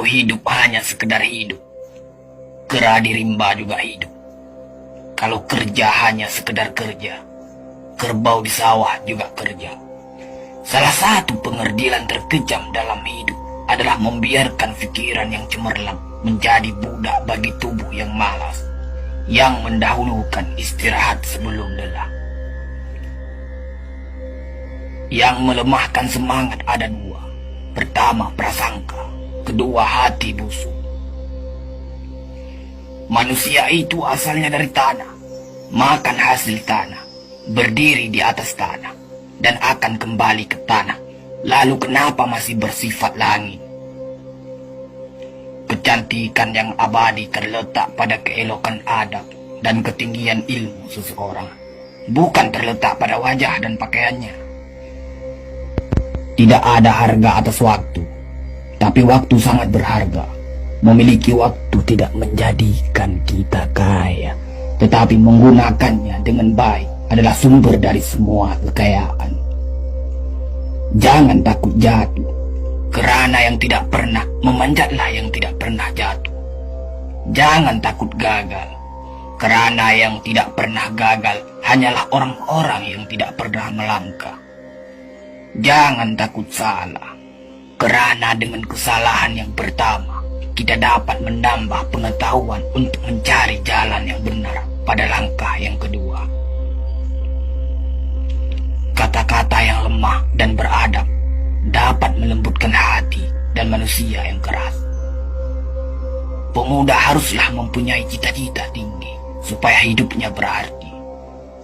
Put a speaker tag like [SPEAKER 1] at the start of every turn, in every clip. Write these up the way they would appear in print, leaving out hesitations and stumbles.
[SPEAKER 1] Kalau hidup hanya sekedar hidup, kera di rimba juga hidup. Kalau kerja hanya sekedar kerja, kerbau di sawah juga kerja. Salah satu pengerdilan terkejam dalam hidup adalah membiarkan pikiran yang cemerlang menjadi budak bagi tubuh yang malas, yang mendahulukan istirahat sebelum lelah. Yang melemahkan semangat ada dua. Pertama, prasangka. Kedua, hati busuk. Manusia itu asalnya dari tanah, makan hasil tanah, berdiri di atas tanah, dan akan kembali ke tanah. Lalu kenapa masih bersifat langit? Kecantikan yang abadi terletak pada keelokan adab dan ketinggian ilmu seseorang, bukan terletak pada wajah dan pakaiannya. Tidak ada harga atas waktu, tapi waktu sangat berharga. Memiliki waktu tidak menjadikan kita kaya, tetapi menggunakannya dengan baik adalah sumber dari semua kekayaan. Jangan takut jatuh, kerana yang tidak pernah memanjatlah yang tidak pernah jatuh. Jangan takut gagal, kerana yang tidak pernah gagal hanyalah orang-orang yang tidak pernah melangkah. Jangan takut salah, kerana dengan kesalahan yang pertama, kita dapat menambah pengetahuan untuk mencari jalan yang benar pada langkah yang kedua. Kata-kata yang lemah dan beradab dapat melembutkan hati dan manusia yang keras. Pemuda haruslah mempunyai cita-cita tinggi supaya hidupnya berarti.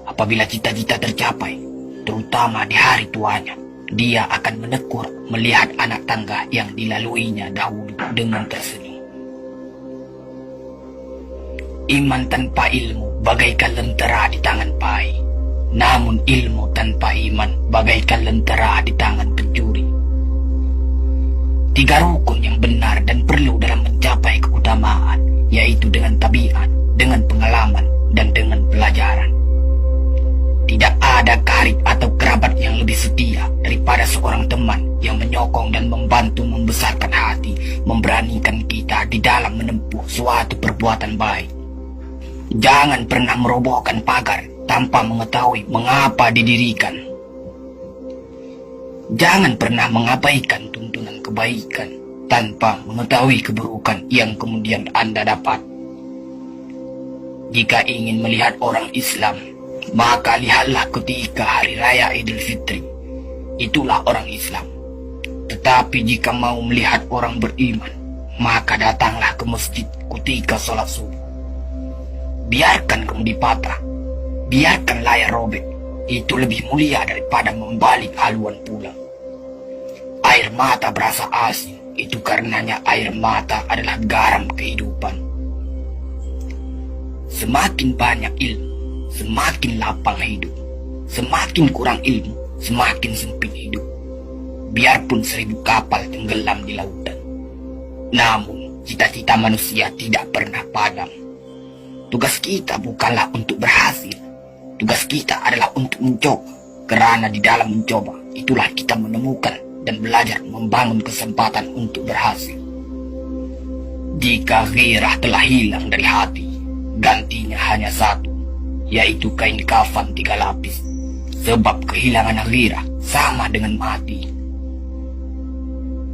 [SPEAKER 1] Apabila cita-cita tercapai, terutama di hari tuanya, dia akan menekur melihat anak tangga yang dilaluinya dahulu dengan tersenyum. Iman tanpa ilmu bagaikan lentera di tangan pai, namun ilmu tanpa iman bagaikan lentera di tangan pencuri. Tiga rukun yang benar dan perlu dalam mencapai keutamaan, yaitu dengan tabiat, dengan pengalaman, dan dengan pelajaran. Tidak ada karib atau kerabat yang lebih setia daripada seorang teman yang menyokong dan membantu membesarkan hati, memberanikan kita di dalam menempuh suatu perbuatan baik. Jangan pernah merobohkan pagar tanpa mengetahui mengapa didirikan. Jangan pernah mengabaikan tuntunan kebaikan tanpa mengetahui keburukan yang kemudian Anda dapat. Jika ingin melihat orang Islam, maka lihatlah ketika hari raya Idul Fitri. Itulah orang Islam. Tetapi jika mau melihat orang beriman, maka datanglah ke masjid ketika sholat subuh. Biarkan kemudi patah, biarkan layar robek, itu lebih mulia daripada membalik haluan pulang. Air mata berasa asin, itu karenanya air mata adalah garam kehidupan. Semakin banyak ilmu, semakin lapang hidup. Semakin kurang ilmu, semakin sempit hidup. Biarpun 1000 kapal tenggelam di lautan, namun cita-cita manusia tidak pernah padam. Tugas kita bukanlah untuk berhasil, tugas kita adalah untuk mencoba. Kerana di dalam mencoba, itulah kita menemukan dan belajar membangun kesempatan untuk berhasil. Jika gairah telah hilang dari hati, gantinya hanya satu, yaitu kain kafan 3 lapis. Sebab kehilangan gairah sama dengan mati.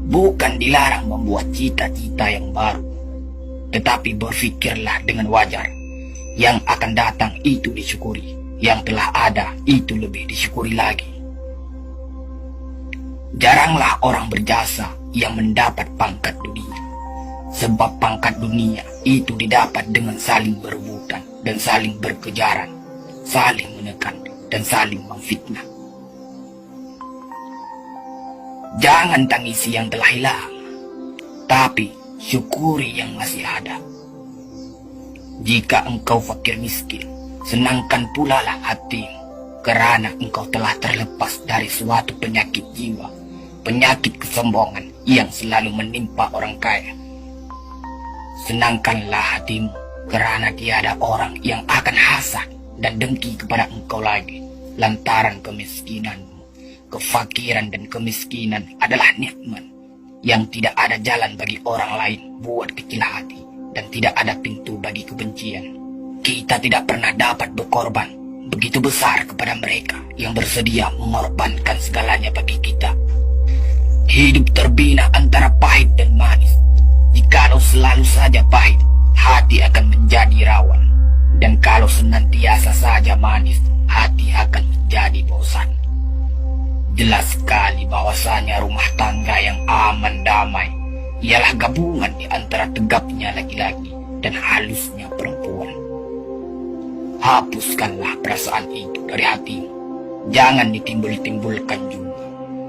[SPEAKER 1] Bukan dilarang membuat cita-cita yang baru, tetapi berfikirlah dengan wajar. Yang akan datang itu disyukuri, yang telah ada itu lebih disyukuri lagi. Jaranglah orang berjasa yang mendapat pangkat dunia, sebab pangkat dunia itu didapat dengan saling berebutan dan saling berkejaran, saling menekan dan saling memfitnah. Jangan tangisi yang telah hilang, tapi syukuri yang masih ada. Jika engkau fakir miskin, senangkan pula lah hatimu, kerana engkau telah terlepas dari suatu penyakit jiwa, penyakit kesombongan yang selalu menimpa orang kaya. Senangkanlah hatimu, kerana tiada orang yang akan hasad dan dengki kepada engkau lagi, lantaran kemiskinanmu. Kefakiran dan kemiskinan adalah nikmat, yang tidak ada jalan bagi orang lain buat kecil hati, dan tidak ada pintu bagi kebencian. Kita tidak pernah dapat berkorban begitu besar kepada mereka yang bersedia mengorbankan segalanya bagi kita. Hidup terbina antara pahit dan manis. Jikalau selalu saja pahit, hati akan menjadi rawan. Dan kalau senantiasa saja manis, hati akan menjadi bosan. Jelas sekali bahwasanya rumah tangga yang aman damai ialah gabungan di antara tegapnya laki-laki dan halusnya perempuan. Hapuskanlah perasaan itu dari hatimu. Jangan ditimbul-timbulkan juga.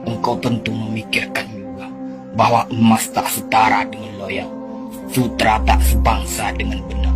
[SPEAKER 1] Engkau tentu memikirkan juga bahwa emas tak setara dengan loyang, sutra tak sebangsa dengan benar.